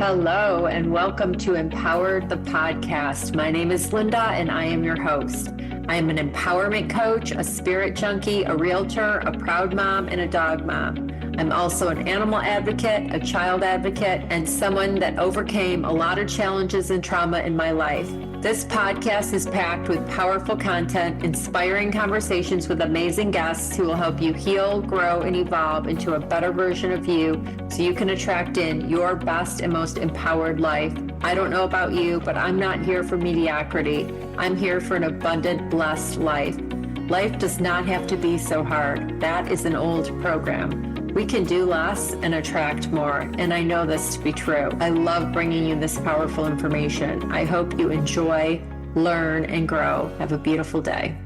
Hello, and welcome to Empowered the Podcast. My name is Linda, and I am your host. I am an empowerment coach, a spirit junkie, a realtor, a proud mom, and a dog mom. I'm also an animal advocate, a child advocate, and someone that overcame a lot of challenges and trauma in my life. This podcast is packed with powerful content, inspiring conversations with amazing guests who will help you heal, grow, and evolve into a better version of you so you can attract in your best and most empowered life. I don't know about you, but I'm not here for mediocrity. I'm here for an abundant, blessed life. Life does not have to be so hard. That is an old program. We can do less and attract more, and I know this to be true. I love bringing you this powerful information. I hope you enjoy, learn, and grow. Have a beautiful day.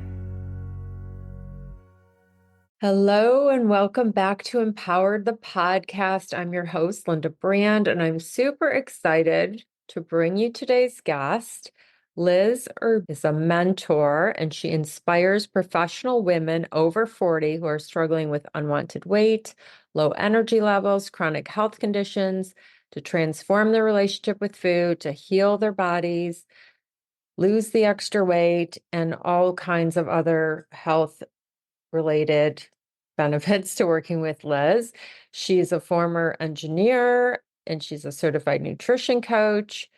Hello, and welcome back to Empowered the Podcast. I'm your host, Linda Brand, and I'm super excited to bring you today's guest. Liz Urbina is a mentor, and she inspires professional women over 40 who are struggling with unwanted weight, low energy levels, chronic health conditions, to transform their relationship with food, to heal their bodies, lose the extra weight, and all kinds of other health-related benefits to working with Liz. She's a former engineer, and she's a certified nutrition coach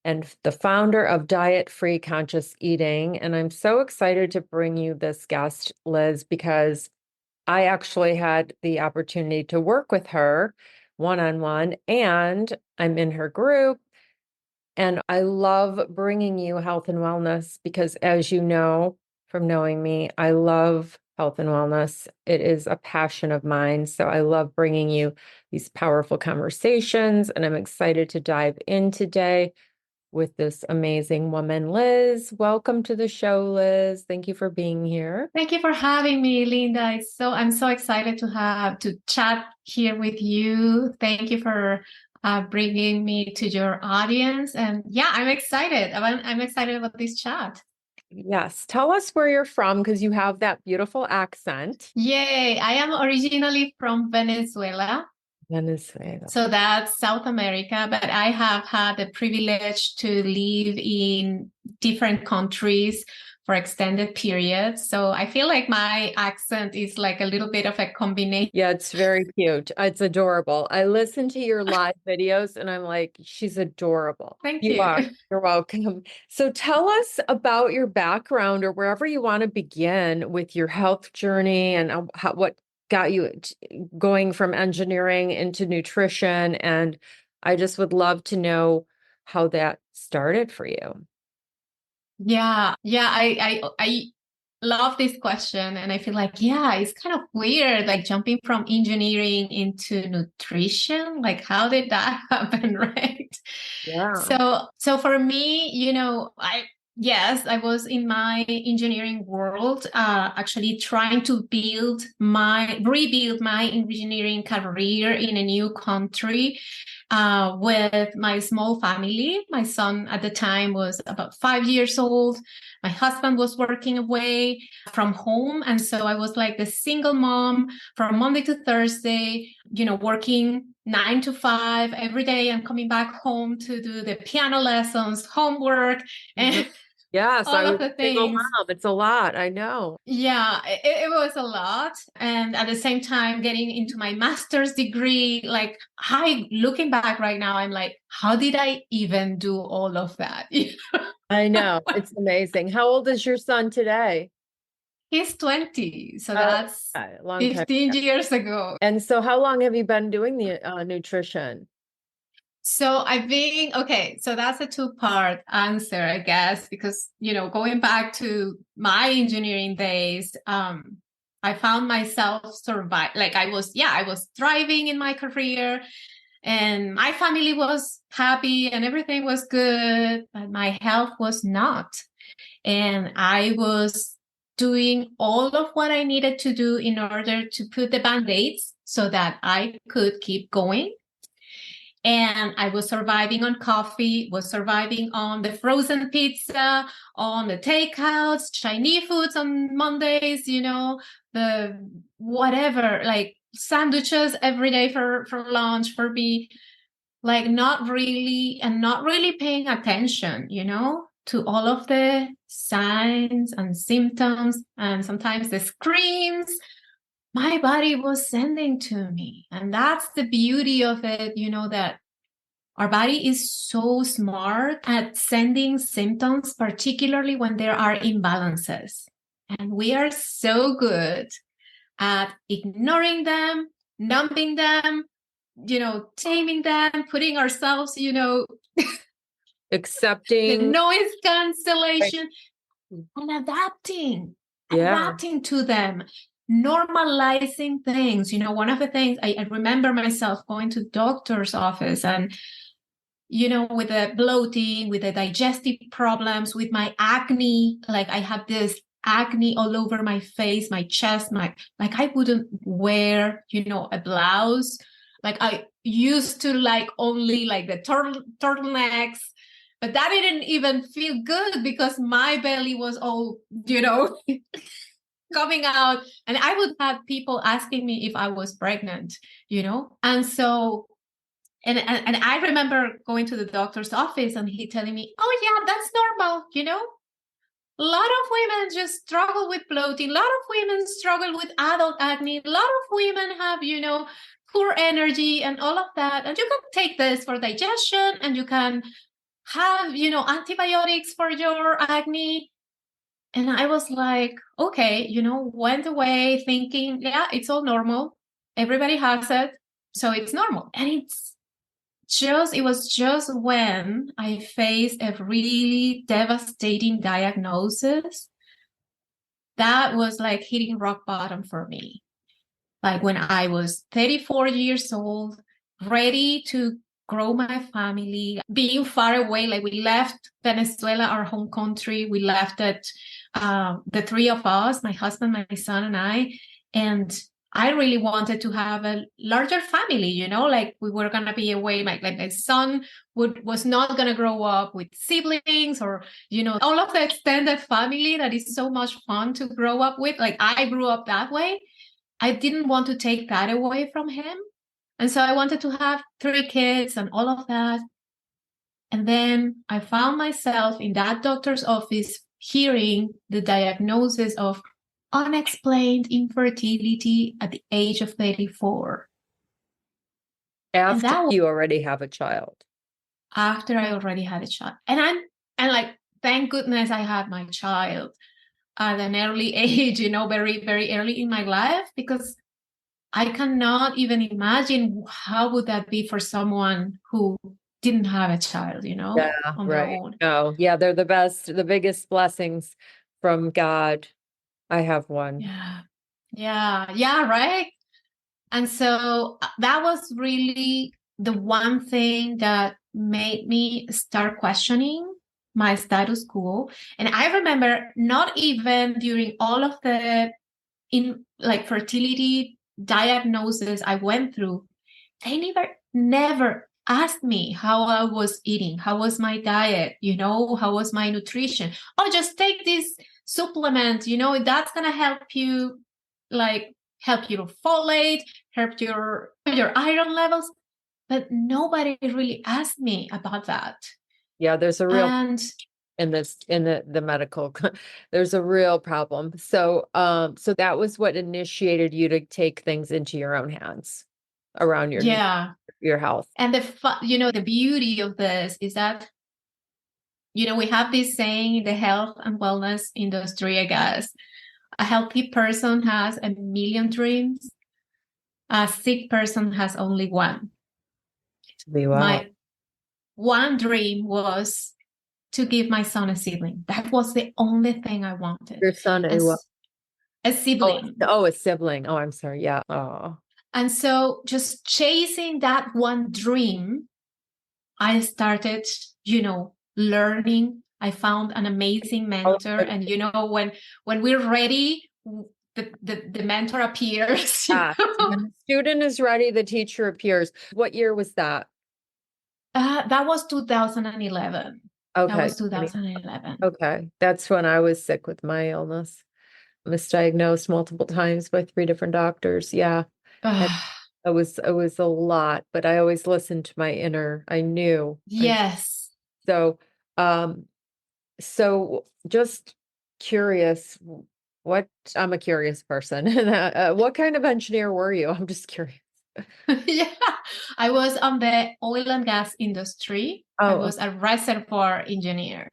and the founder of Diet-Free Conscious Eating. And I'm so excited to bring you this guest, Liz, because I actually had the opportunity to work with her one-on-one, and I'm in her group. And I love bringing you health and wellness because, as you know from knowing me, I love health and wellness. It is a passion of mine. So I love bringing you these powerful conversations, and I'm excited to dive in today with this amazing woman, Liz. Welcome to the show, Liz. Thank you for being here. Thank you for having me, Linda. I'm so excited to chat here with you. Thank you for bringing me to your audience. And yeah, I'm excited. I'm excited about this chat. Yes. Tell us where you're from, because you have that beautiful accent. Yay. I am originally from Venezuela. Venezuela. So that's South America, but I have had the privilege to live in different countries for extended periods. So I feel like my accent is like a little bit of a combination. Yeah, it's very cute. It's adorable. I listen to your live videos and I'm like, she's adorable. Thank You you. are. You're welcome. So tell us about your background, or wherever you want to begin with your health journey, and what got you going from engineering into nutrition. And I just would love to know how that started for you. Yeah. I love this question. And I feel like, yeah, it's kind of weird, like jumping from engineering into nutrition. Like, how did that happen, right? Yeah. So for me, yes, I was in my engineering world, actually trying to rebuild my engineering career in a new country. With my small family. My son at the time was about 5 years old. My husband was working away from home. And so I was like the single mom from Monday to Thursday, working 9 to 5 every day and coming back home to do the piano lessons, homework, and yes, all of the things. Mom. It's a lot. I know. Yeah, it was a lot. And at the same time, getting into my master's degree, like looking back right now, I'm like, how did I even do all of that? I know. It's amazing. How old is your son today? He's 20. So that's a long 15 years ago. And so how long have you been doing the nutrition? So so that's a two-part answer, I guess, because, going back to my engineering days, I found myself I was thriving in my career and my family was happy and everything was good, but my health was not. And I was doing all of what I needed to do in order to put the band-aids so that I could keep going. And I was surviving on coffee, was surviving on the frozen pizza, on the takeouts, Chinese foods on Mondays, the whatever, like sandwiches every day for lunch for me. like not really paying attention, to all of the signs and symptoms and sometimes the screams my body was sending to me. And that's the beauty of it, that our body is so smart at sending symptoms, particularly when there are imbalances. And we are so good at ignoring them, numbing them, taming them, putting ourselves, the Accepting. noise cancellation, and adapting to them, normalizing things. One of the things I remember myself going to doctor's office and, with the bloating, with the digestive problems, with my acne, like I had this acne all over my face, my chest, like I wouldn't wear, a blouse. Like I used to like only like the turtlenecks, but that didn't even feel good because my belly was all, coming out. And I would have people asking me if I was pregnant, And so, and I remember going to the doctor's office and he telling me, oh yeah, that's normal, A lot of women just struggle with bloating. A lot of women struggle with adult acne. A lot of women have, poor energy and all of that. And you can take this for digestion and you can have, antibiotics for your acne. And I was like, okay, went away thinking, yeah, it's all normal. Everybody has it. So it's normal. And it was just when I faced a really devastating diagnosis that was like hitting rock bottom for me. Like when I was 34 years old, ready to grow my family, being far away, like we left Venezuela, our home country. We left it, the three of us, my husband, my son, and I. And I really wanted to have a larger family, like we were going to be away. My son was not going to grow up with siblings or, all of the extended family that is so much fun to grow up with. Like I grew up that way. I didn't want to take that away from him. And so I wanted to have 3 kids and all of that. And then I found myself in that doctor's office hearing the diagnosis of unexplained infertility at the age of 34. After you already have a child. After I already had a child. And like, thank goodness I had my child at an early age, very, very early in my life, because I cannot even imagine how would that be for someone who didn't have a child, Yeah, on right. their own. No, yeah, they're the best, the biggest blessings from God. I have one. Yeah, right. And so that was really the one thing that made me start questioning my status quo. And I remember not even during all of the fertility diagnosis I went through, they never asked me how I was eating, how was my diet, how was my nutrition. Oh, just take this supplement, that's gonna help you, help your folate, help your iron levels. But nobody really asked me about that. Yeah, there's a real in the medical there's a real problem. So so that was what initiated you to take things into your own hands around your health. And the beauty of this is that we have this saying in the health and wellness industry, I guess, a healthy person has 1,000,000 dreams, a sick person has only one. Wow. My one dream was to give my son a sibling. That was the only thing I wanted. Your son, a sibling. Oh, a sibling. Oh, I'm sorry. Yeah. Oh. And so just chasing that one dream, I started, learning. I found an amazing mentor. And, when we're ready, the mentor appears. When the student is ready, the teacher appears. What year was that? That was 2011. Okay. That was 2011. Okay. That's when I was sick with my illness. Misdiagnosed multiple times by 3 different doctors. Yeah. it was a lot, but I always listened to my inner, I knew. Yes. So, um, so just curious, what, I'm a curious person. What kind of engineer were you? I'm just curious. Yeah, I was on the oil and gas industry. I Oh, was a reservoir engineer.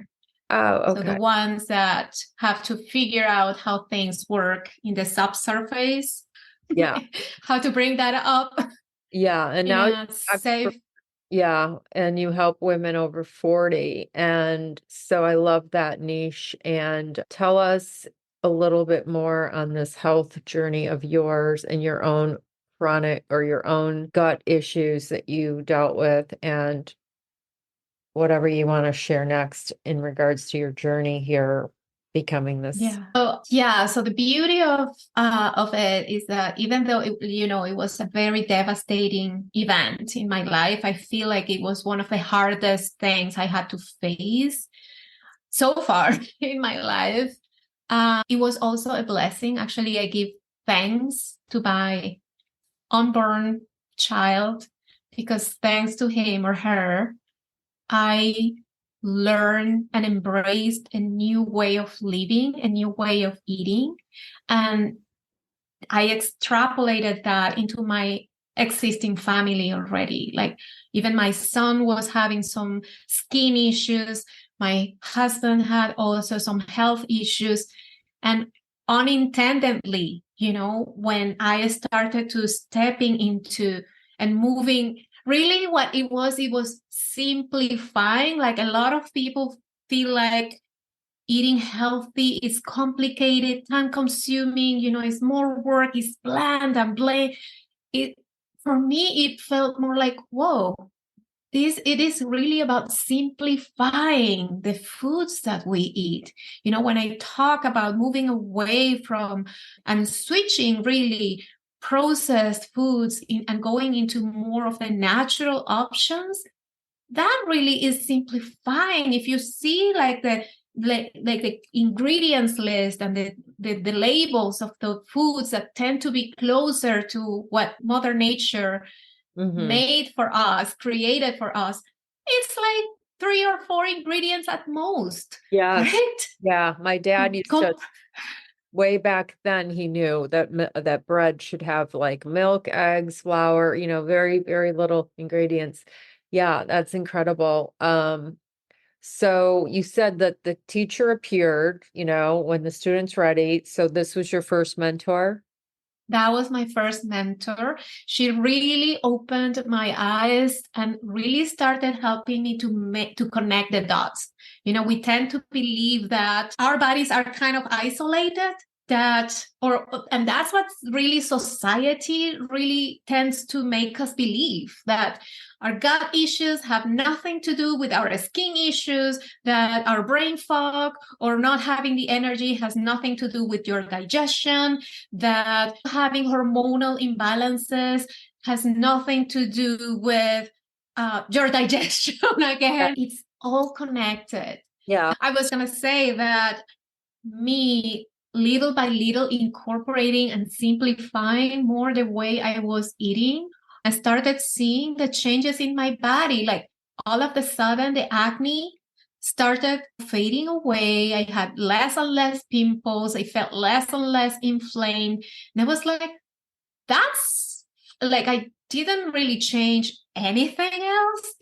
oh, So the okay. ones that have to figure out how things work in the subsurface, Yeah. how to bring that up Yeah. And in now a safe. yeah, and you help women over 40. And so I love that niche. And tell us a little bit more on this health journey of yours and your own chronic or your own gut issues that you dealt with, and whatever you want to share next in regards to your journey here becoming this. So the beauty of it is that even though it was a very devastating event in my life, I feel like it was one of the hardest things I had to face so far in my life. It was also a blessing. Actually, I give thanks to my unborn child, because thanks to him or her, I learned and embraced a new way of living, a new way of eating. And I extrapolated that into my existing family already. Like, even my son was having some skin issues. My husband had also some health issues. And unintendedly, when I started to stepping into and moving, really what it was simplifying. Like, a lot of people feel like eating healthy is complicated, time consuming, it's more work, it's bland and bland. It, for me, it felt more like, whoa, it is really about simplifying the foods that we eat. When I talk about moving away from and switching really processed foods and going into more of the natural options, that really is simplifying. If you see like the ingredients list and the labels of the foods that tend to be closer to what Mother Nature made for us, created for us, it's like 3 or 4 ingredients at most. Yes. Right? Yeah. My dad used to, way back then, he knew that that bread should have like milk, eggs, flour, very, very little ingredients. Yeah, that's incredible. So you said that the teacher appeared, when the student's ready. So this was your first mentor? That was my first mentor. She really opened my eyes and really started helping me to connect the dots. We tend to believe that our bodies are kind of isolated, and that's what really society really tends to make us believe, that our gut issues have nothing to do with our skin issues, that our brain fog or not having the energy has nothing to do with your digestion, that having hormonal imbalances has nothing to do with your digestion. Again, it's all connected. Yeah. I was going to say that me, little by little, incorporating and simplifying more the way I was eating, I started seeing the changes in my body. Like, all of a sudden, the acne started fading away. I had less and less pimples. I felt less and less inflamed. And I was like, that's like, I didn't really change anything else.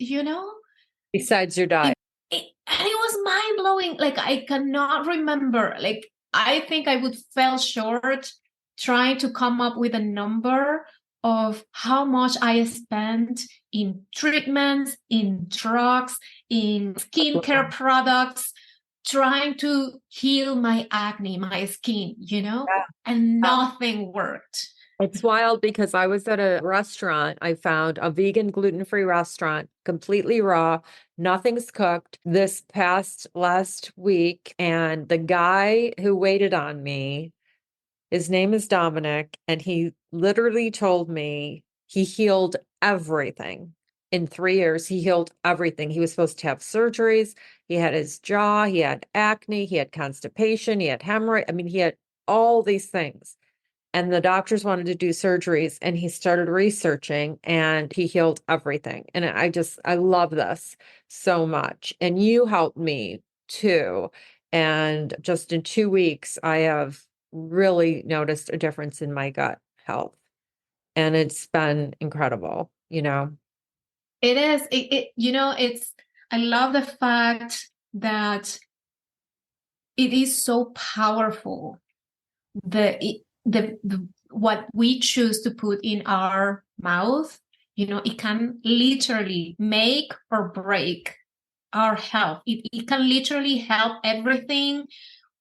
Besides your diet. And it was mind blowing. Like, I cannot remember. Like, I think I would fell short trying to come up with a number of how much I spent in treatments, in drugs, in skincare products, trying to heal my acne, my skin, and Yeah. nothing worked. It's wild because I was at a restaurant. I found a vegan, gluten-free restaurant, completely raw, nothing's cooked, this past last week. And the guy who waited on me, his name is Dominic, and he literally told me he healed everything. In 3 years, he healed everything. He was supposed to have surgeries. He had his jaw, he had acne, he had constipation, he had hemorrhoid. I mean, he had all these things. and the doctors wanted to do surgeries, and he started researching and he healed everything. And I love this so much. And you helped me too. And just in 2 weeks, I have really noticed a difference in my gut health. And it's been incredible, you know? It is, I love the fact that it is so powerful. The what we choose to put in our mouth, it can literally make or break our health. It can literally help everything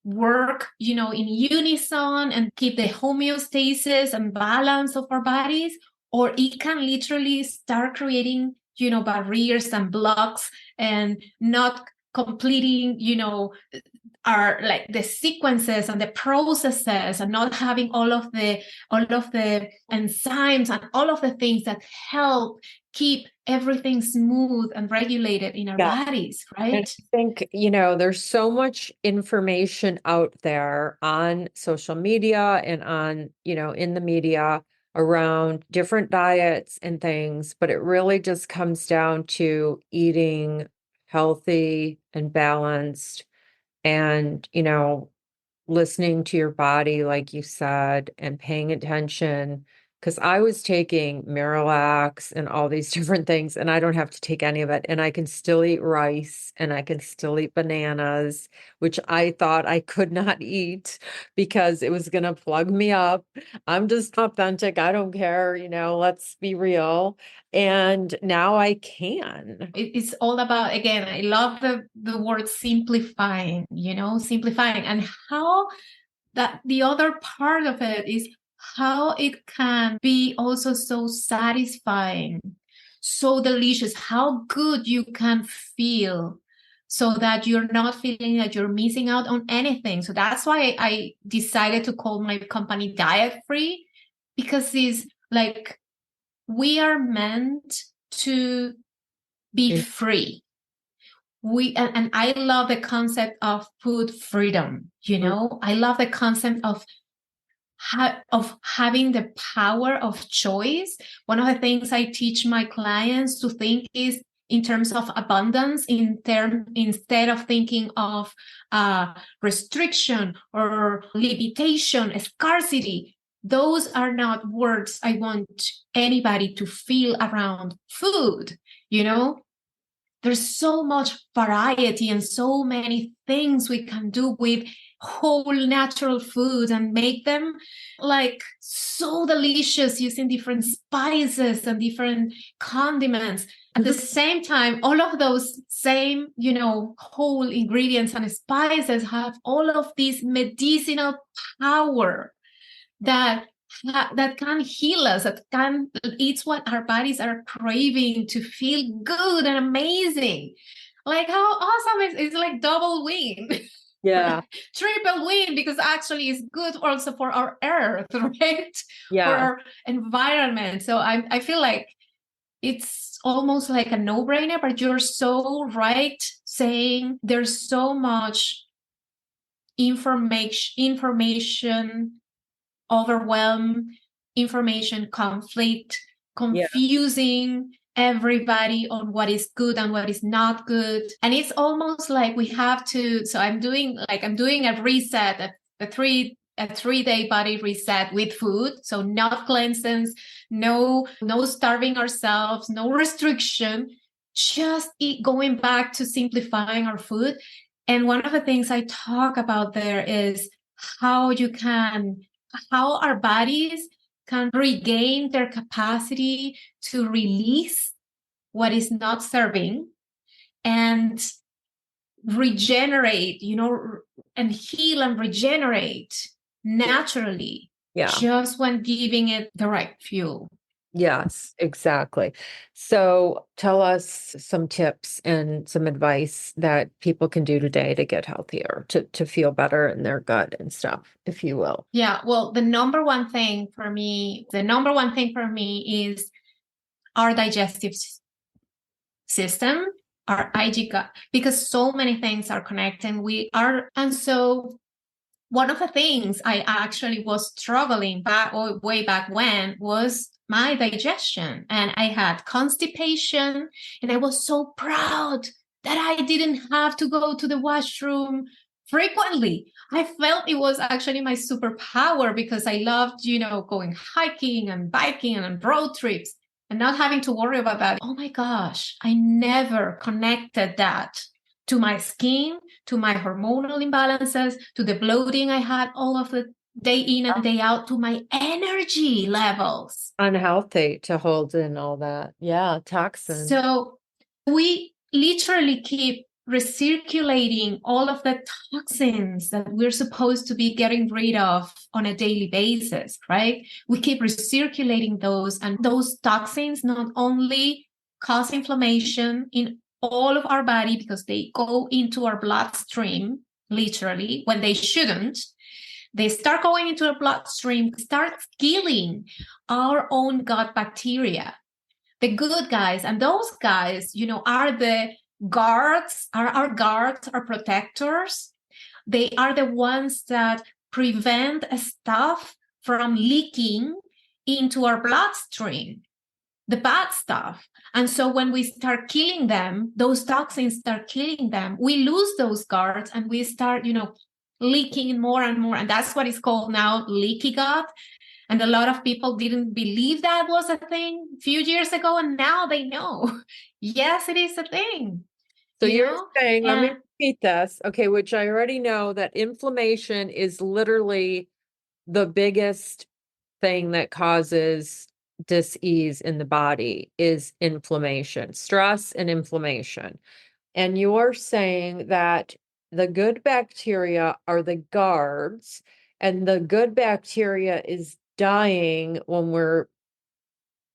work, in unison and keep the homeostasis and balance of our bodies, or it can literally start creating, barriers and blocks and not completing, are like the sequences and the processes, and not having all of the enzymes and all of the things that help keep everything smooth and regulated in our Yeah. bodies, And right? I think, there's so much information out there on social media and on, in the media around different diets and things, but it really just comes down to eating healthy and balanced and, listening to your body, like you said, and paying attention. Because I was taking Miralax and all these different things, and I don't have to take any of it. And I can still eat rice and I can still eat bananas, which I thought I could not eat because it was going to plug me up. I'm just authentic. I don't care, let's be real. And now I can. It's all about, again, I love the word simplifying, simplifying, and how that the other part of it is how it can be also so satisfying, so delicious, how good you can feel, so that you're not feeling that you're missing out on anything. So that's why I decided to call my company Diet Free, because it's like we are meant to be Mm. free. And I love the concept of food freedom. I love the concept of having the power of choice. One of the things I teach my clients to think is in terms of abundance, instead of thinking of restriction or limitation, scarcity. Those are not words I want anybody to feel around food. There's so much variety and so many things we can do with whole natural foods and make them like so delicious using different spices and different condiments. At the same time, all of those same, whole ingredients and spices have all of this medicinal power that that can heal us, it's what our bodies are craving to feel good and amazing. Like how awesome it's like double win. Yeah. Triple win, because actually it's good also for our earth, right? For Yeah. our environment. So I feel like it's almost like a no-brainer, but you're so right saying there's so much information overwhelm, information conflict, Yeah. confusing everybody on what is good and what is not good. And it's almost like we have to, so I'm doing a reset, a 3-day body reset with food. So not cleanses, no starving ourselves, no restriction, just going back to simplifying our food. And one of the things I talk about there is how our bodies can regain their capacity to release what is not serving and regenerate, and heal and regenerate naturally, Yeah. just when giving it the right fuel. Yes, exactly. So tell us some tips and some advice that people can do today to get healthier, to feel better in their gut and stuff, if you will. Yeah, well, the number one thing for me is our digestive system, our IG gut, because so many things are connected. And so one of the things I actually was struggling back way back when was my digestion, and I had constipation, and I was so proud that I didn't have to go to the washroom frequently. I felt it was actually my superpower because I loved, going hiking and biking and road trips and not having to worry about that. Oh my gosh, I never connected that to my skin, to my hormonal imbalances, to the bloating I had all of the day in and day out, to my energy levels. Unhealthy to hold in all that. Yeah, toxin. So we literally keep recirculating all of the toxins that we're supposed to be getting rid of on a daily basis, right? We keep recirculating those, and those toxins not only cause inflammation in all of our body because they go into our bloodstream, literally, when they shouldn't. They start going into our bloodstream, start killing our own gut bacteria, the good guys. And those guys, are the guards, are our guards, our protectors. They are the ones that prevent stuff from leaking into our bloodstream, the bad stuff. And so when we start killing them, those toxins start killing them, we lose those guards and we start, leaking more and more. And that's what is called now leaky gut. And a lot of people didn't believe that was a thing a few years ago, and now they know. Yes, it is a thing. So you're saying, let me repeat this, okay, which I already know, that inflammation is literally the biggest thing that causes dis-ease in the body is inflammation, stress and inflammation. And you're saying that the good bacteria are the guards, and the good bacteria is dying when we're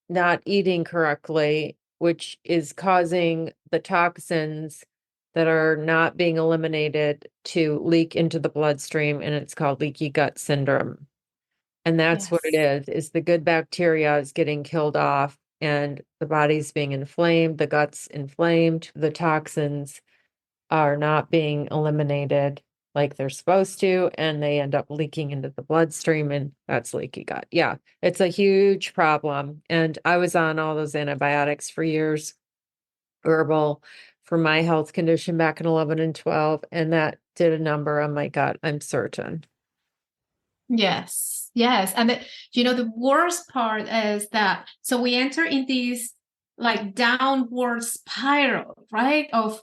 not eating correctly, which is causing the toxins that are not being eliminated to leak into the bloodstream, and it's called leaky gut syndrome. And that's what it is the good bacteria is getting killed off and the body's being inflamed, the gut's inflamed, the toxins are not being eliminated like they're supposed to, and they end up leaking into the bloodstream, and that's leaky gut. Yeah, it's a huge problem. And I was on all those antibiotics for years, herbal, for my health condition back in 11 and 12, and that did a number on my gut, I'm certain. Yes. And the worst part is that, so we enter in this like downward spiral, right? Of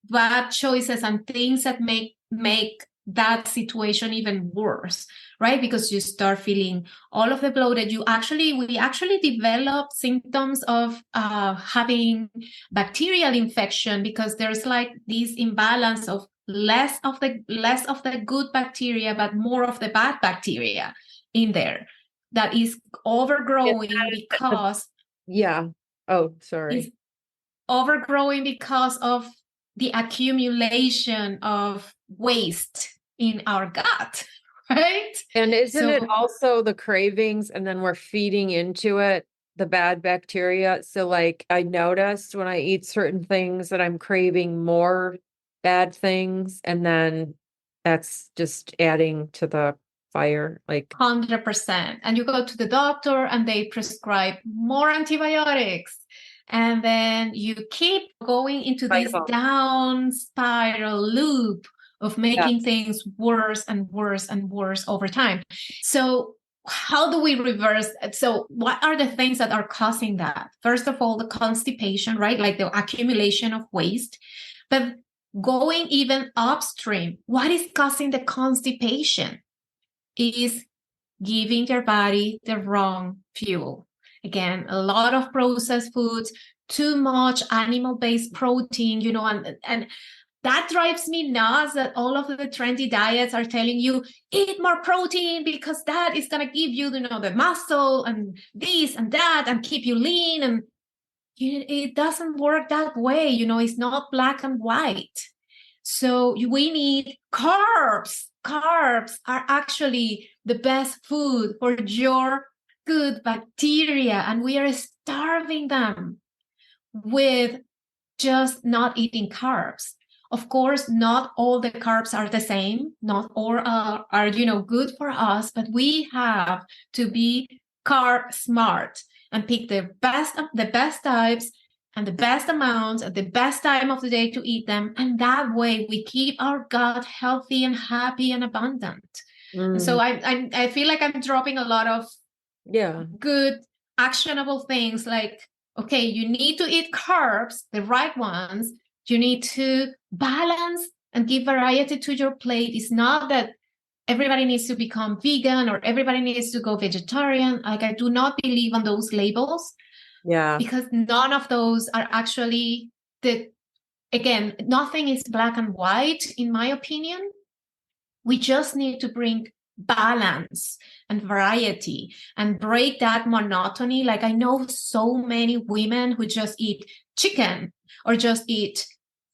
bad choices and things that make that situation even worse, right? Because you start feeling all of the bloated. We actually develop symptoms of having bacterial infection because there's like this imbalance of less of the good bacteria, but more of the bad bacteria in there that is overgrowing because sorry. Overgrowing because of the accumulation of waste in our gut, right? And isn't it also the cravings, and then we're feeding into it the bad bacteria? So like I noticed when I eat certain things that I'm craving more bad things, and then that's just adding to the fire, like 100%. And you go to the doctor and they prescribe more antibiotics. And then you keep going into this down spiral loop of making things worse and worse and worse over time. So how do we reverse? So what are the things that are causing that? First of all, the constipation, right? Like the accumulation of waste. But going even upstream, what is causing the constipation? Is giving your body the wrong fuel. Again, a lot of processed foods, too much animal-based protein, and that drives me nuts that all of the trendy diets are telling you, eat more protein because that is going to give you, the muscle and this and that and keep you lean. And it doesn't work that way. It's not black and white. So we need carbs. Carbs are actually the best food for your good bacteria, and we are starving them with just not eating carbs. Of course, not all the carbs are the same. Not all are good for us, but we have to be carb smart and pick the best types and the best amounts at the best time of the day to eat them. And that way we keep our gut healthy and happy and abundant. And so I feel like I'm dropping a lot of good actionable things like, okay, you need to eat carbs, the right ones. You need to balance and give variety to your plate. It's not that everybody needs to become vegan or everybody needs to go vegetarian. Like, I do not believe on those labels. Yeah. Because none of those are actually again, nothing is black and white, in my opinion. We just need to bring balance and variety and break that monotony. Like, I know so many women who just eat chicken or just eat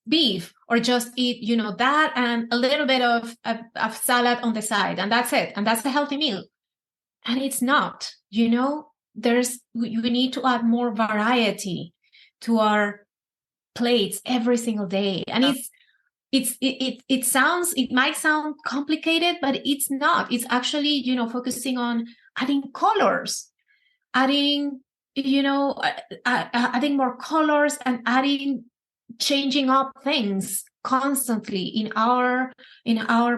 beef or just eat, that and a little bit of salad on the side, and that's it. And that's a healthy meal. And it's not, we need to add more variety to our plates every single day. And it might sound complicated, but it's not. It's actually, focusing on adding colors, adding, adding more colors and changing up things constantly in our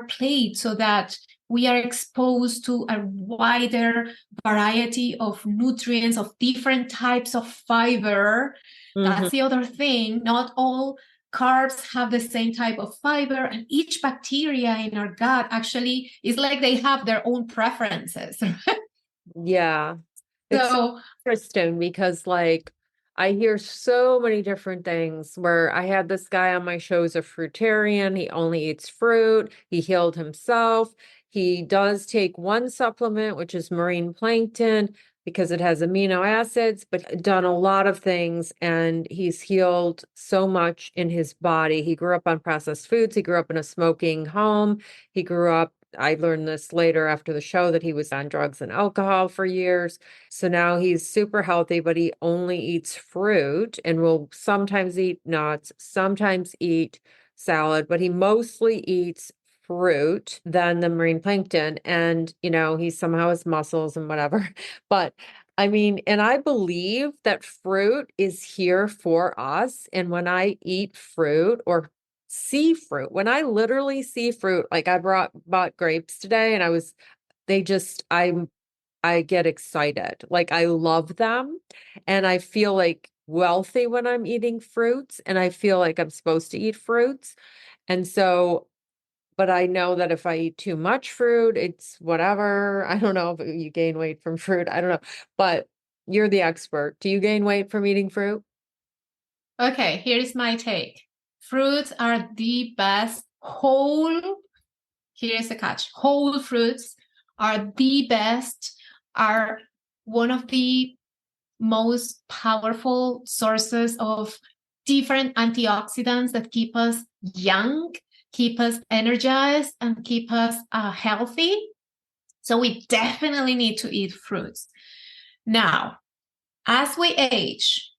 plate so that we are exposed to a wider variety of nutrients, of different types of fiber. That's the other thing. Not all carbs have the same type of fiber, and each bacteria in our gut actually is like they have their own preferences. Yeah. It's so interesting because I hear so many different things where I had this guy on my show as a fruitarian. He only eats fruit. He healed himself. He does take one supplement, which is marine plankton, because it has amino acids, but done a lot of things, and he's healed so much in his body. He grew up on processed foods. He grew up in a smoking home. He grew up, I learned this later after the show, that he was on drugs and alcohol for years. So now he's super healthy, but he only eats fruit and will sometimes eat nuts, sometimes eat salad, but he mostly eats fruit than the marine plankton. And, he somehow has muscles and whatever. But I mean, and I believe that fruit is here for us. And when I eat fruit or see fruit, when I literally see fruit, like I bought grapes today and I get excited. Like, I love them and I feel like wealthy when I'm eating fruits, and I feel like I'm supposed to eat fruits. And so, but I know that if I eat too much fruit, it's whatever. I don't know if you gain weight from fruit. I don't know, but you're the expert. Do you gain weight from eating fruit? Okay, here's my take. Fruits are the best. Here's the catch. Whole fruits are the best, are one of the most powerful sources of different antioxidants that keep us young, keep us energized, and keep us healthy. So we definitely need to eat fruits. Now, as we age,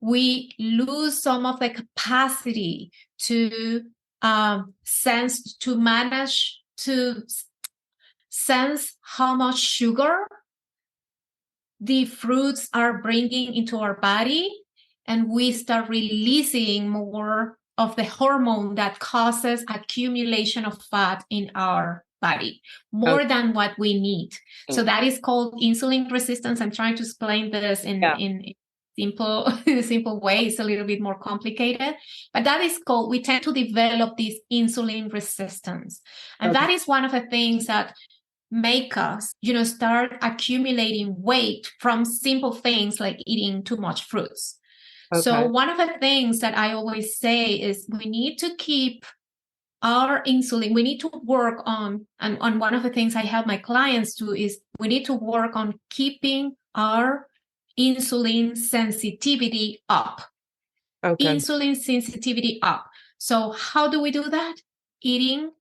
we lose some of the capacity to manage to sense how much sugar the fruits are bringing into our body, and we start releasing more of the hormone that causes accumulation of fat in our body, more than what we need. So that is called insulin resistance. I'm trying to explain this in simple way. It's a little bit more complicated, but that is called, we tend to develop this insulin resistance. And that is one of the things that make us, start accumulating weight from simple things like eating too much fruits. So one of the things that I always say is we need to keep our insulin, we need to work on, and on one of the things I help my clients do is we need to work on keeping our insulin sensitivity up. Insulin sensitivity up. So how do we do that? Eating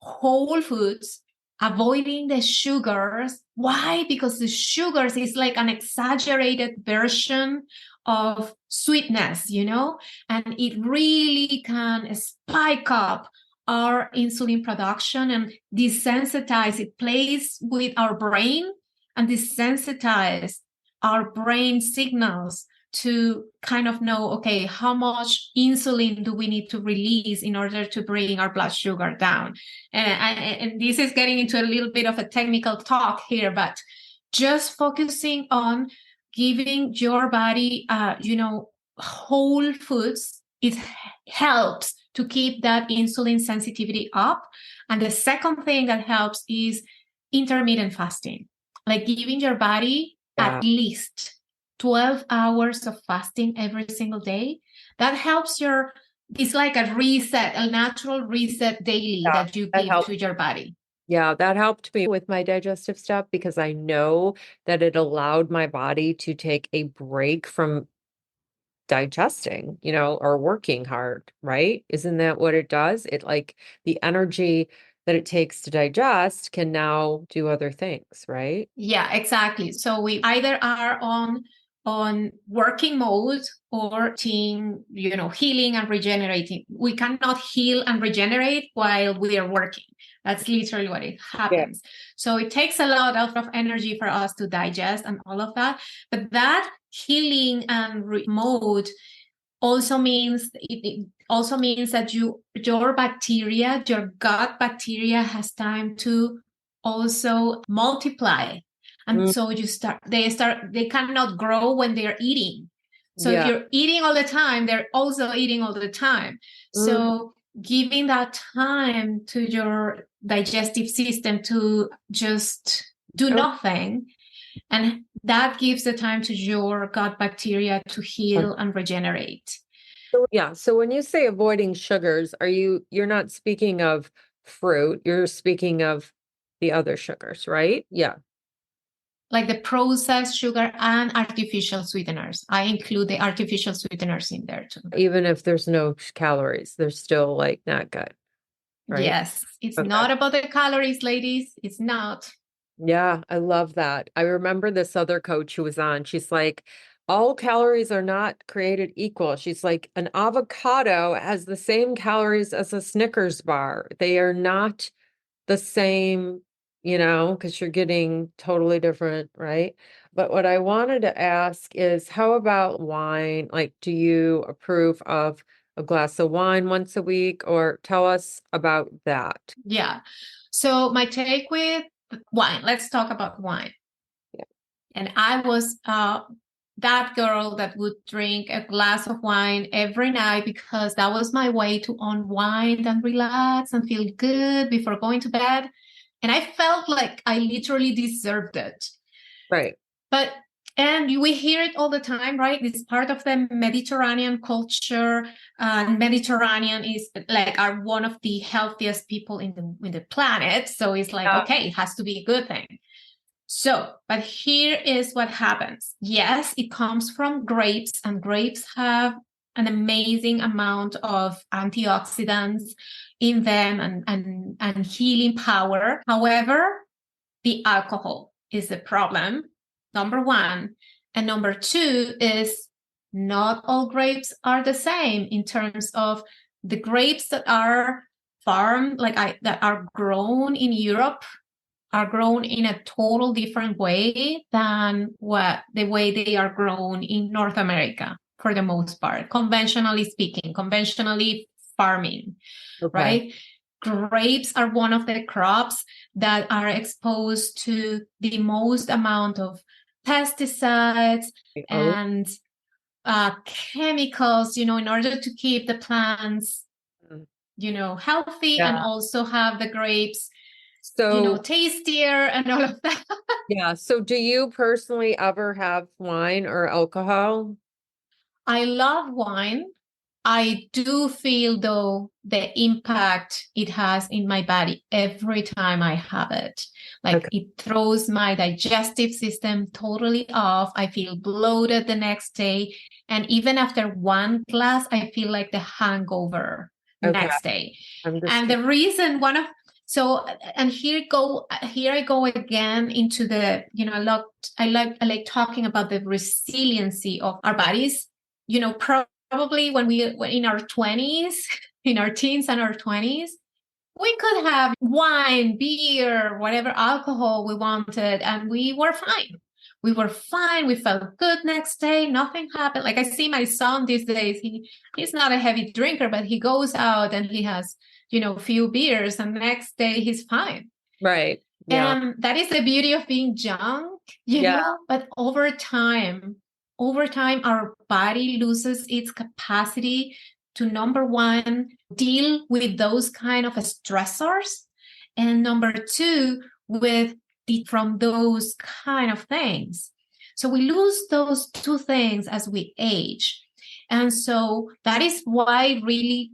whole foods, avoiding the sugars. Why? Because the sugars is like an exaggerated version of sweetness, and it really can spike up our insulin production and desensitize. It plays with our brain and desensitize our brain signals to kind of know, okay, how much insulin do we need to release in order to bring our blood sugar down? And this is getting into a little bit of a technical talk here, but just focusing on giving your body, whole foods, it helps to keep that insulin sensitivity up. And the second thing that helps is intermittent fasting, like giving your body at least 12 hours of fasting every single day. That helps it's like a reset, a natural reset daily that you give to your body. Yeah, that helped me with my digestive stuff because I know that it allowed my body to take a break from digesting, or working hard, right? Isn't that what it does? It like the energy that it takes to digest can now do other things, right? Yeah, exactly. So we either are on working mode or healing and regenerating. We cannot heal and regenerate while we are working. That's literally what it happens. Yeah. So it takes a lot of energy for us to digest and all of that. But that healing and mode also means that your bacteria, your gut bacteria, has time to also multiply. And so they cannot grow when they're eating. So if you're eating all the time, they're also eating all the time. So giving that time to your digestive system to just do nothing, and that gives the time to your gut bacteria to heal and regenerate. So when you say avoiding sugars, you're not speaking of fruit, you're speaking of the other sugars, right? Yeah. Like the processed sugar and artificial sweeteners. I include the artificial sweeteners in there too. Even if there's no calories, they're still like not good, right? Yes. It's not about the calories, ladies. It's not. Yeah, I love that. I remember this other coach who was on, she's like, all calories are not created equal. She's like, an avocado has the same calories as a Snickers bar. They are not the same, because you're getting totally different, right? But what I wanted to ask is, how about wine? Like, do you approve of a glass of wine once a week, or tell us about that? Yeah. So my take with wine, let's talk about wine. Yeah. And I was that girl that would drink a glass of wine every night because that was my way to unwind and relax and feel good before going to bed. And I felt like I literally deserved it. Right. And we hear it all the time, right? It's part of the Mediterranean culture. Mediterranean is are one of the healthiest people in the planet. So it's like, okay, it has to be a good thing. So, but here is what happens. Yes, it comes from grapes, and grapes have an amazing amount of antioxidants in them and healing power. However, the alcohol is the problem, number one. And number two is not all grapes are the same in terms of the grapes that are farmed, that are grown in Europe, are grown in a total different way than the way they are grown in North America, for the most part, conventionally speaking, conventionally farming, right? Grapes are one of the crops that are exposed to the most amount of pesticides and chemicals, in order to keep the plants, healthy and also have the grapes tastier and all of that. Yeah. So do you personally ever have wine or alcohol? I love wine. I do feel, though, the impact it has in my body every time I have it. It throws my digestive system totally off. I feel bloated the next day. And even after one glass, I feel like the hangover next day. And the reason, So, and here I go again into the, I like talking about the resiliency of our bodies. Probably when we were in our 20s, in our teens and our 20s, we could have wine, beer, whatever alcohol we wanted, and we were fine. We were fine. We felt good next day. Nothing happened. Like I see my son these days. He's not a heavy drinker, but he goes out and he has, a few beers, and the next day he's fine. Right. Yeah. And that is the beauty of being young, Yeah. but over time, our body loses its capacity to, number one, deal with those kind of stressors, and number two, from those kind of things. So we lose those two things as we age. And so that is why really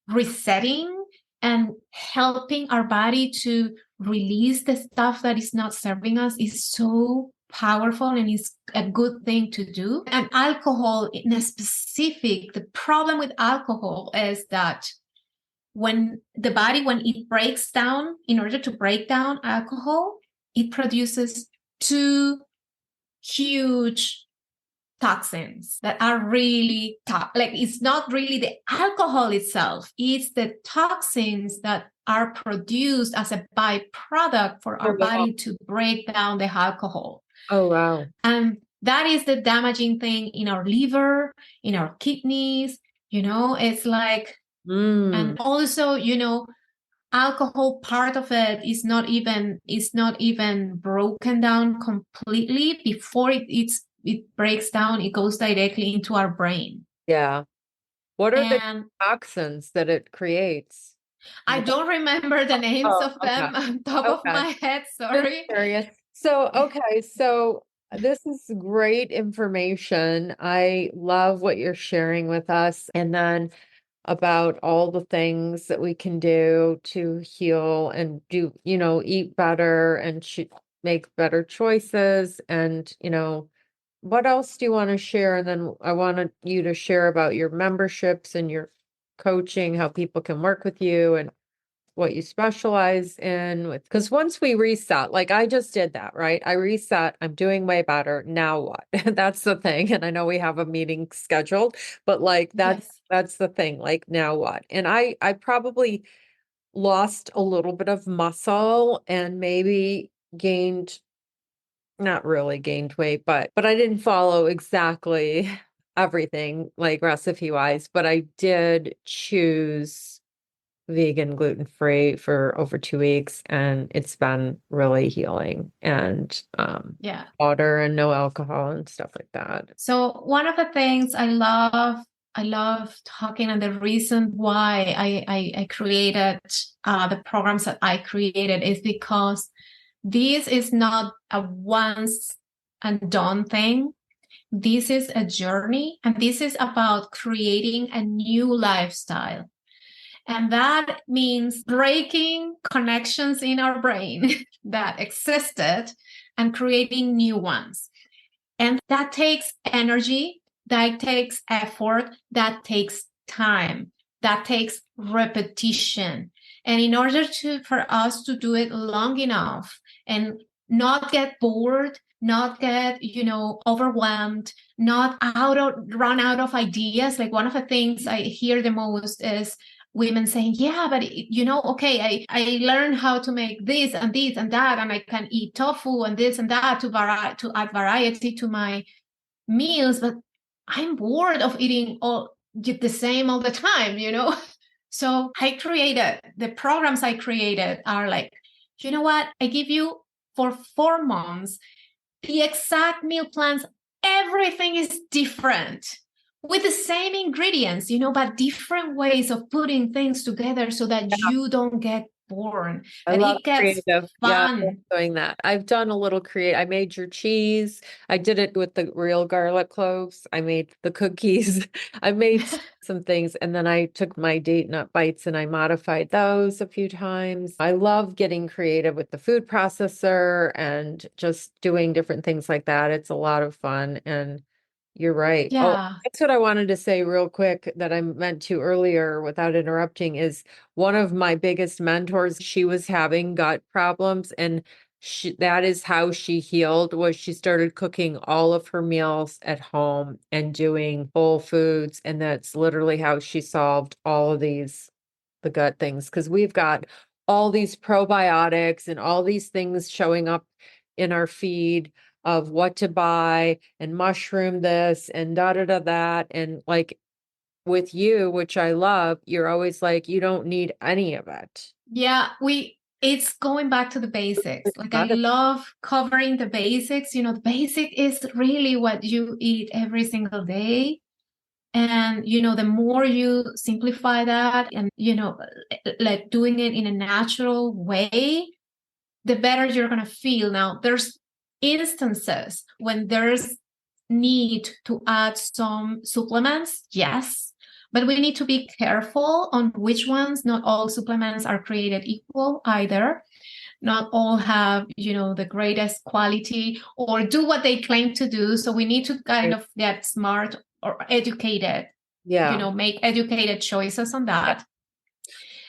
resetting and helping our body to release the stuff that is not serving us is so powerful and is a good thing to do. And alcohol in a specific, the problem with alcohol is that when it breaks down, in order to break down alcohol, it produces two huge toxins that are really like it's not really the alcohol itself, it's the toxins that are produced as a byproduct for our body to break down the alcohol. Oh, wow. And that is the damaging thing in our liver, in our kidneys, it's like, and also, alcohol, part of it is not even broken down completely before it breaks down. It goes directly into our brain. Yeah. What are the toxins that it creates? I don't remember the names of them on top of my head. Sorry. So this is great information. I love what you're sharing with us. And then about all the things that we can do to heal and do, eat better and make better choices. And, what else do you want to share? And then I wanted you to share about your memberships and your coaching, how people can work with you and what you specialize in with, because once we reset, like I just did that, right? I reset, I'm doing way better. Now what? That's the thing. And I know we have a meeting scheduled, but like that's the thing. Like now what? And I probably lost a little bit of muscle and maybe not really gained weight, but I didn't follow exactly everything like recipe wise, but I did choose vegan, gluten-free for over 2 weeks, and it's been really healing, and water and no alcohol and stuff like that. So one of the things I love talking, and the reason why I created the programs that I created is because this is not a once and done thing. This is a journey, and this is about creating a new lifestyle. And that means breaking connections in our brain that existed and creating new ones. And that takes energy, that takes effort, that takes time, that takes repetition. And in order for us to do it long enough and not get bored, not get, overwhelmed, not run out of ideas. Like one of the things I hear the most is women saying, yeah, but okay, I learned how to make this and this and that, and I can eat tofu and this and that to add variety to my meals, but I'm bored of eating the same all the time, So the programs I created are like, you know what? I give you for 4 months the exact meal plans. Everything is different, with the same ingredients, but different ways of putting things together so that you don't get bored. I and love it gets creative. Yeah, I love fun. doing that. I've done a little I made your cheese. I did it with the real garlic cloves. I made the cookies. I made some things, and then I took my date nut bites and I modified those a few times. I love getting creative with the food processor and just doing different things like that. It's a lot of fun. And You're right. Oh, Yeah. that's what I wanted to say real quick that I meant to earlier without interrupting is one of my biggest mentors, she was having gut problems and that is how she healed was she started cooking all of her meals at home and doing whole foods. And that's literally how she solved all of the gut things. Because we've got all these probiotics and all these things showing up in our feed of what to buy and mushroom this and da da da that. And like with you, which I love, you're always like, you don't need any of it. Yeah, it's going back to the basics. It's Like I not a- love covering the basics. The basic is really what you eat every single day. And, the more you simplify that and, like doing it in a natural way, the better you're going to feel. Now, there's instances when there's need to add some supplements, yes, but we need to be careful on which ones. Not all supplements are created equal either. Not all have, the greatest quality or do what they claim to do. So we need to kind of get smart or educated, Yeah. make educated choices on that.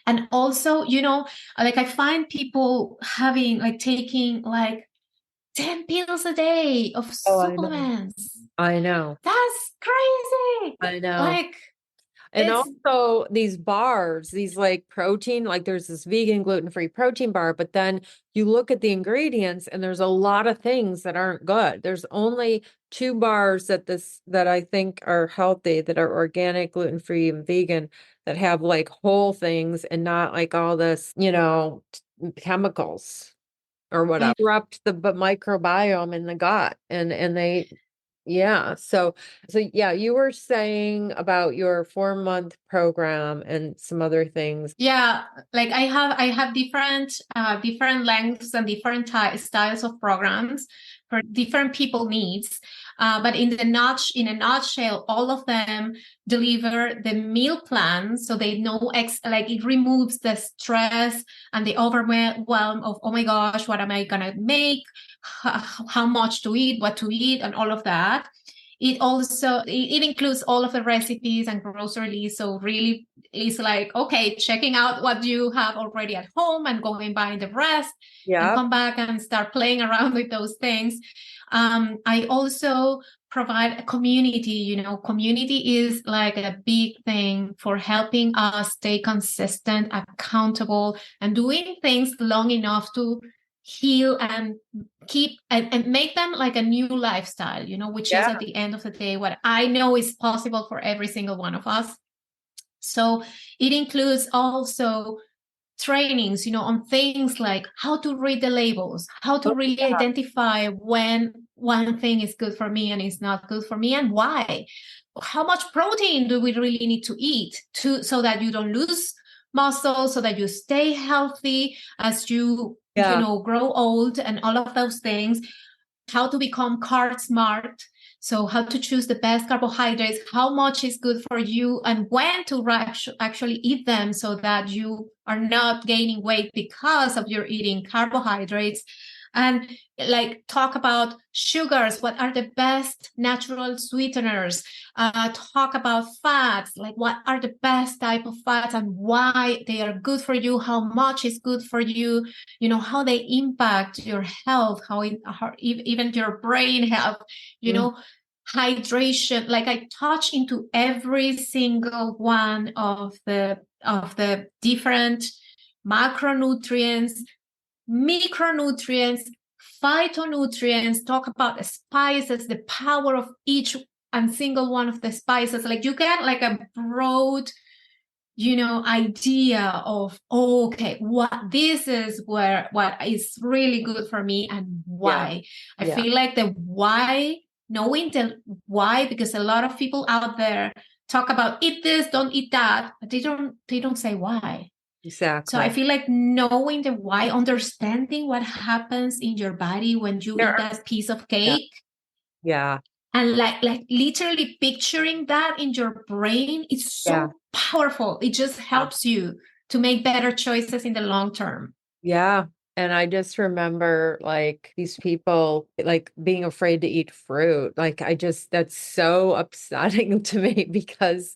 And also, like I find people having like taking like 10 pills a day of Oh, I know. supplements. I know. That's crazy. I know. Like And it's also these bars, these like protein, like there's this vegan gluten-free protein bar, but then you look at the ingredients and there's a lot of things that aren't good. There's only two bars that I think are healthy, that are organic, gluten-free, and vegan, that have like whole things and not like all this, chemicals or I whatever. Disrupt the microbiome in the gut and they yeah. So yeah, you were saying about your 4-month program and some other things. Yeah, like I have different lengths and different styles of programs for different people needs. But in a nutshell, all of them deliver the meal plan, so they know like it removes the stress and the overwhelm of, oh my gosh, what am I gonna make, how much to eat, what to eat, and all of that. It includes all of the recipes and grocery lists. So really it's like, okay, checking out what you have already at home and going buying the rest and Yeah. come back and start playing around with those things. I also provide a community. Community is like a big thing for helping us stay consistent, accountable, and doing things long enough to heal and keep and make them like a new lifestyle, which is Yeah. at the end of the day what I know is possible for every single one of us. So it includes also trainings, on things like how to read the labels, how to Oh, really yeah. identify when one thing is good for me and is not good for me, and why. How much protein do we really need to eat so that you don't lose muscle, so that you stay healthy as you Yeah. grow old, and all of those things. How to become carb smart. So how to choose the best carbohydrates, how much is good for you, and when to actually eat them so that you are not gaining weight because of your eating carbohydrates. And like talk about sugars, what are the best natural sweeteners, talk about fats, like what are the best type of fats and why they are good for you, how much is good for you, how they impact your health, even your brain health, Mm. hydration. Like I touch into every single one of the different macronutrients, micronutrients, phytonutrients, talk about the spices, the power of each and single one of the spices. Like you get like a broad, idea of, oh, okay, what this is what is really good for me and Yeah. why. I Yeah. feel like the why, knowing the why, because a lot of people out there talk about eat this, don't eat that, but they don't say why. So I Exactly. feel like knowing the why, understanding what happens in your body when you There eat are, that piece of yeah. cake, Yeah. and like literally picturing that in your brain is Yeah. so powerful. It just Yeah. helps you to make better choices in the long term. Yeah. And I just remember like these people like being afraid to eat fruit. Like that's so upsetting to me because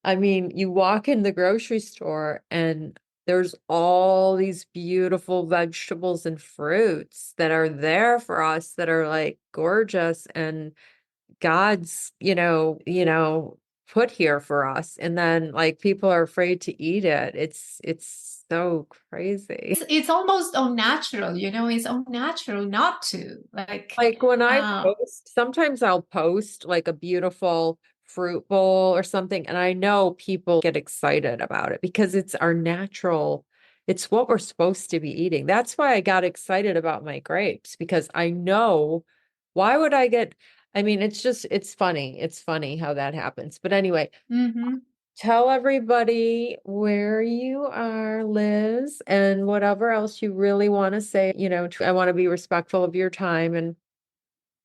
I mean, you walk in the grocery store and there's all these beautiful vegetables and fruits that are there for us that are like gorgeous and God's, put here for us. And then like people are afraid to eat it. It's so crazy. It's almost unnatural, it's unnatural not to. Like when I post, sometimes I'll post like a beautiful fruit bowl or something, and I know people get excited about it because it's our natural, it's what we're supposed to be eating. That's why I got excited about my grapes because I know why would I get, I mean, it's funny. It's funny how that happens. But anyway, Mhm. tell everybody where you are, Liz, and whatever else you really want to say. I want to be respectful of your time and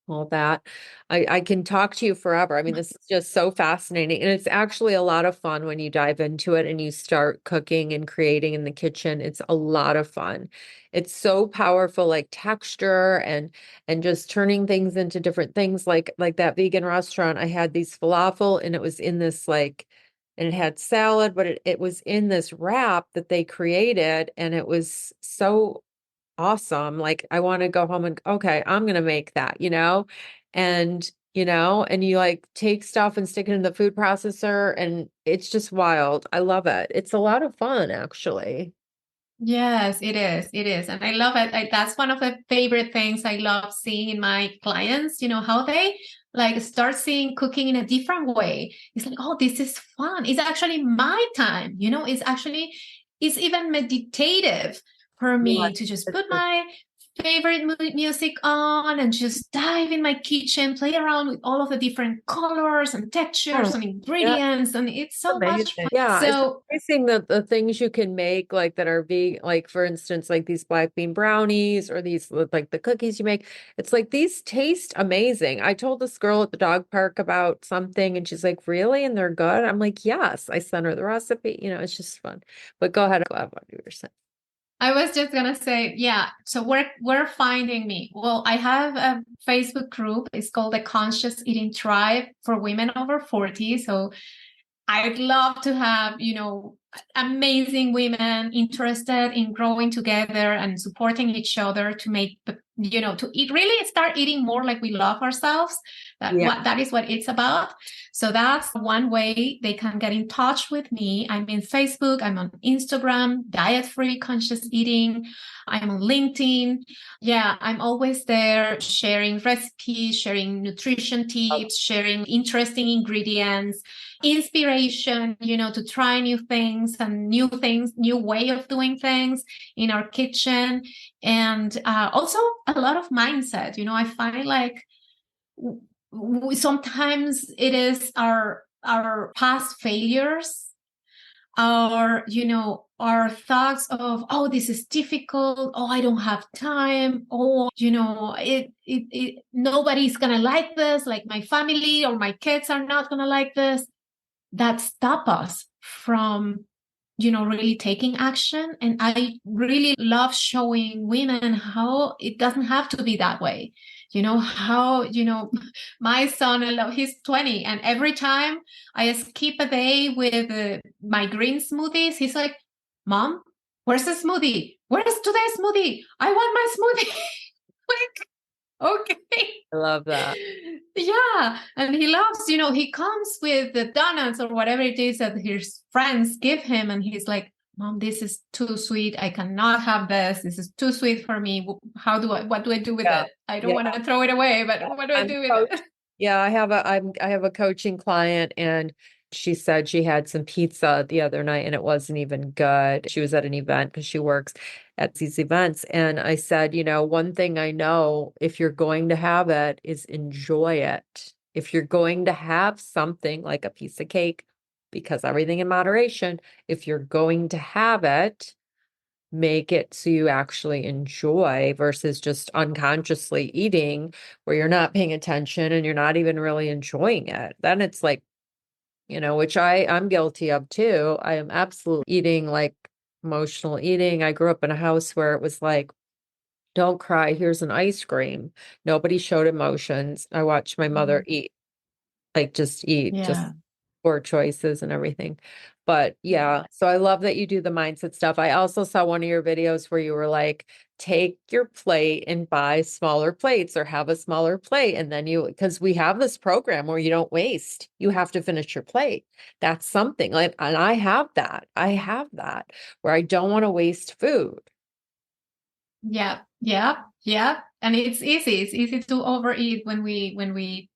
all that. I can talk to you forever. I mean, this is just so fascinating. And it's actually a lot of fun when you dive into it and you start cooking and creating in the kitchen. It's a lot of fun. It's so powerful, like texture and just turning things into different things. Like that vegan restaurant, I had these falafel and it was in this like and it had salad, but it was in this wrap that they created, and it was so awesome. Like I want to go home and okay, I'm gonna make that, and you like take stuff and stick it in the food processor and it's just wild. I love it. It's a lot of fun, actually. Yes, it is. It is. And I love it. That's one of the favorite things I love seeing in my clients, how they like start seeing cooking in a different way. It's like, oh, this is fun. It's actually my time, it's even meditative for Yeah. me to just put my favorite music on and just dive in my kitchen, play around with all of the different colors and Yeah. textures and Yeah. ingredients. And it's so much Amazing. fun. Yeah, it's So amazing the things you can make like that are vegan, like for instance, like these black bean brownies or these like the cookies you make. It's like these taste amazing. I told this girl at the dog park about something and she's like, "Really? And they're good?" I'm like, "Yes." I sent her the recipe. It's just fun. But go ahead, go ahead, what you were saying. I was just gonna say, yeah. So where finding me? Well, I have a Facebook group. It's called the Conscious Eating Tribe for women over 40. So I'd love to have, amazing women interested in growing together and supporting each other to make to eat, really start eating more like we love ourselves. Yeah. That is what it's about. So that's one way they can get in touch with me. I'm in Facebook, I'm on Instagram, Diet Free Conscious Eating. I'm on LinkedIn. Yeah, I'm always there sharing recipes, sharing nutrition tips, sharing interesting ingredients, inspiration, to try new things, new way of doing things in our kitchen. And also a lot of mindset. I find like sometimes it is our past failures, our thoughts of, oh, this is difficult, oh, I don't have time, oh, nobody's gonna like this, like my family or my kids are not gonna like this, that stop us from really taking action. And I really love showing women how it doesn't have to be that way. How my son, I love, he's 20, and every time I skip a day with my green smoothies, he's like, Mom, where's the smoothie? Where's today's smoothie? I want my smoothie. Like, okay. I love that. Yeah. And he loves, he comes with the donuts or whatever it is that his friends give him. And he's like, Mom, this is too sweet. I cannot have this. This is too sweet for me. What do I do with Yeah. it? I don't Yeah. want to throw it away, but what do I I'm do with it? Yeah, I have a coaching client and she said she had some pizza the other night and it wasn't even good. She was at an event because she works at these events. And I said, one thing I know, if you're going to have it, is enjoy it. If you're going to have something like a piece of cake, because everything in moderation, if you're going to have it, make it so you actually enjoy versus just unconsciously eating where you're not paying attention and you're not even really enjoying it. Then it's like, which I'm guilty of too. I am absolutely eating like emotional eating. I grew up in a house where it was like Don't cry. Here's an ice cream. Nobody showed emotions. I watched my mother Mhm. eat, like just eat, Yeah. just poor choices and everything. But yeah, so I love that you do the mindset stuff. I also saw one of your videos where you were like, take your plate and buy smaller plates or have a smaller plate. And then because we have this program where you don't waste, you have to finish your plate. That's something like, and I have that. I have that where I don't want to waste food. Yeah. Yeah. Yeah. And it's easy. It's easy to overeat when we,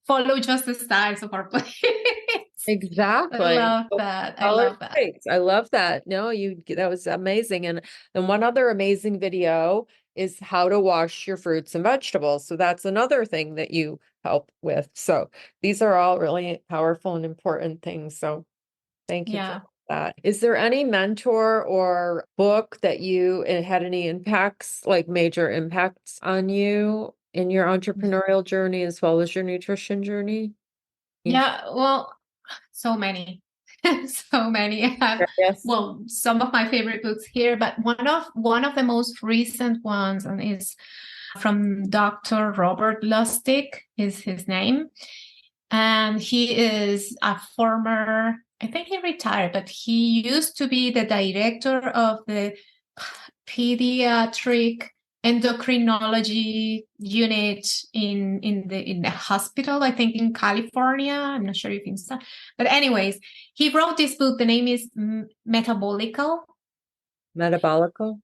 follow just the size of our plates. I Exactly. love that. I Dollar love that. plates. I love that. No, that was amazing. And one other amazing video is how to wash your fruits and vegetables. So that's another thing that you help with. So these are all really powerful and important things. So thank you for Yeah. that. Is there any mentor or book that it had any impacts, like major impacts on you in your entrepreneurial journey as well as your nutrition journey? Yeah. Well, so many. So many. I have, Yes. well, some of my favorite books here, but one of the most recent ones and is from Dr. Robert Lustig is his name. And he is a former, I think he retired, but he used to be the director of the pediatric endocrinology unit in the hospital, I think in California. I'm not sure if it's that. But anyways, he wrote this book. The name is Metabolical. Metabolical?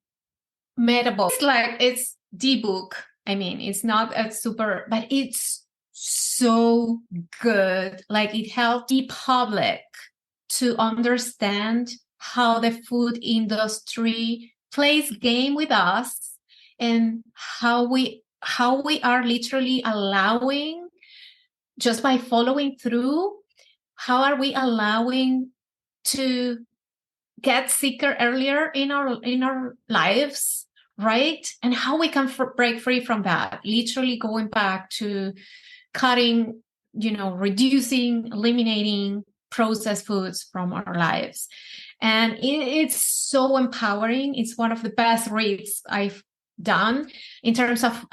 It's like it's the book. I mean, it's not a super, but it's so good. Like it helped the public to understand how the food industry plays game with us and how we are literally allowing, just by following through, how are we allowing to get sicker earlier in our lives, right? And how we can break free from that, literally going back to cutting, reducing, eliminating processed foods from our lives. And it's so empowering. It's one of the best reads I've done in terms of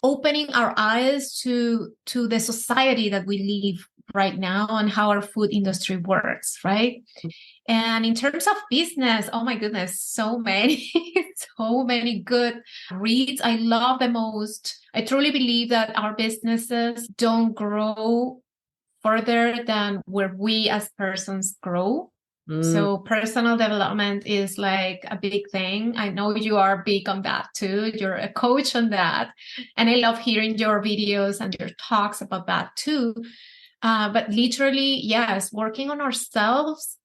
opening our eyes to the society that we live right now and how our food industry works, right? And in terms of business, oh my goodness, so many, so many good reads. I love the most. I truly believe that our businesses don't grow further than where we as persons grow. Mm, So personal development is like a big thing. I know you are big on that too. You're a coach on that. And I love hearing your videos and your talks about that too. But literally, yes, working on ourselves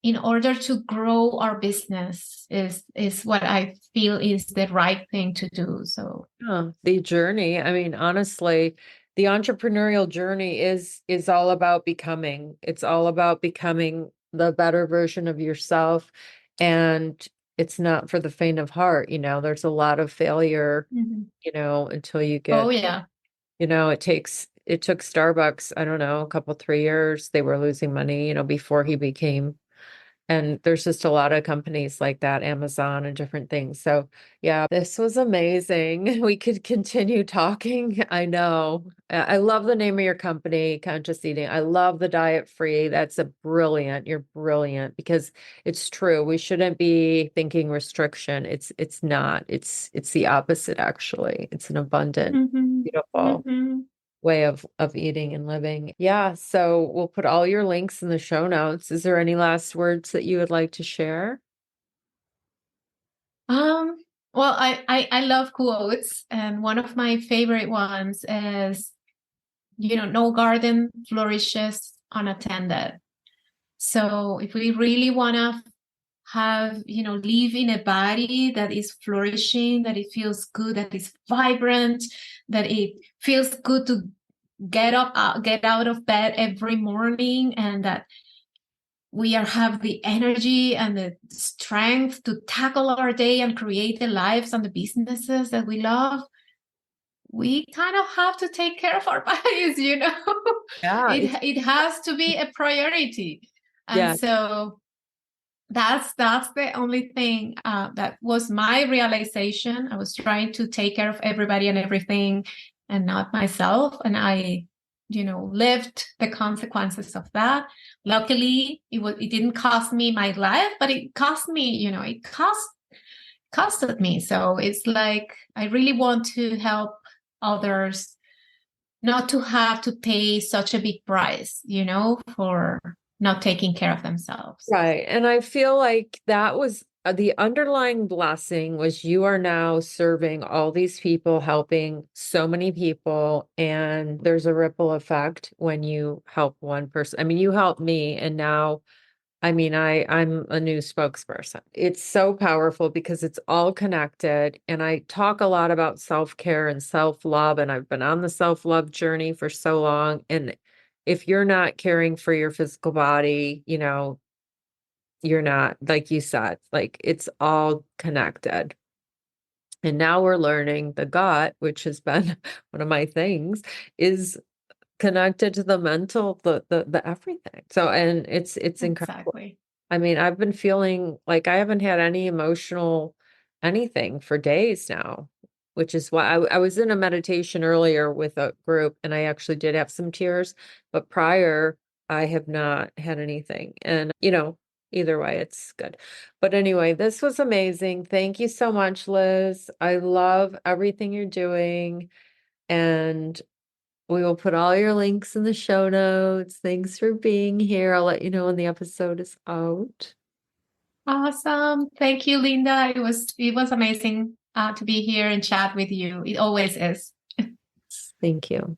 in order to grow our business is what I feel is the right thing to do. So yeah, the journey. I mean, honestly, the entrepreneurial journey is all about becoming. It's all about becoming the better version of yourself. And it's not for the faint of heart, there's a lot of failure, mhm. until you Oh get, yeah. it took Starbucks, I don't know, a couple, 3 years. They were losing money, before he became. And there's just a lot of companies like that, Amazon and different things. So, yeah, this was amazing. We could continue talking. I know. I love the name of your company, Conscious Eating. I love the diet free. You're brilliant because it's true. We shouldn't be thinking restriction. It's not. It's the opposite actually. It's an abundant, Mhm. beautiful Mhm. way of eating and living. Yeah, so we'll put all your links in the show notes. Is there any last words that you would like to share? Um, well, I love quotes, and one of my favorite ones is, no garden flourishes unattended. So if we really want to live in a body that is flourishing, that it feels good, that is vibrant, that it feels good to get out of bed every morning, and that we have the energy and the strength to tackle our day and create the lives and the businesses that we love, we kind of have to take care of our bodies. Yeah, It has to be a priority. And yeah, so that's the only thing that was my realization. I was trying to take care of everybody and everything and not myself, and I lived the consequences of that. Luckily it didn't cost me my life, but it cost me, it costed me. So it's like I really want to help others not to have to pay such a big price, for not taking care of themselves. Right. And I feel like that was the underlying blessing was you are now serving all these people, helping so many people. And there's a ripple effect when you help one person. I mean, you helped me, and now, I mean, I'm a new spokesperson. It's so powerful because it's all connected. And I talk a lot about self-care and self-love, and I've been on the self-love journey for so long. And if you're not caring for your physical body, you're not, like you said, like it's all connected. And now we're learning the gut, which has been one of my things, is connected to the mental, the everything. So, and it's incredible. Exactly. I mean, I've been feeling like I haven't had any emotional anything for days now, which is why I was in a meditation earlier with a group, and I actually did have some tears, but prior I have not had anything. And, either way, it's good. But anyway, this was amazing. Thank you so much, Liz. I love everything you're doing. And we will put all your links in the show notes. Thanks for being here. I'll let you know when the episode is out. Awesome. Thank you, Linda. It was amazing to be here and chat with you. It always is. Thank you.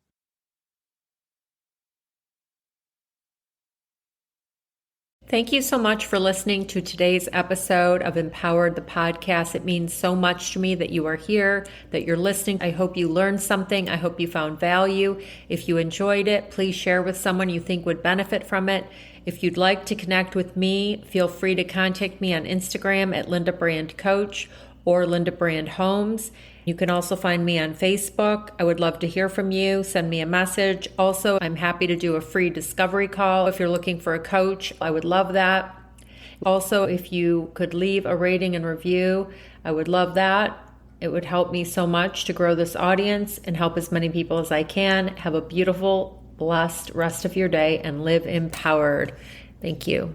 Thank you so much for listening to today's episode of Empowered the Podcast. It means so much to me that you are here, that you're listening. I hope you learned something. I hope you found value. If you enjoyed it, please share with someone you think would benefit from it. If you'd like to connect with me, feel free to contact me on Instagram at Linda Brand Coach or Linda Brand Homes. You can also find me on Facebook. I would love to hear from you. Send me a message. Also, I'm happy to do a free discovery call if you're looking for a coach. I would love that. Also, if you could leave a rating and review, I would love that. It would help me so much to grow this audience and help as many people as I can. Have a beautiful, blessed rest of your day and live empowered. Thank you.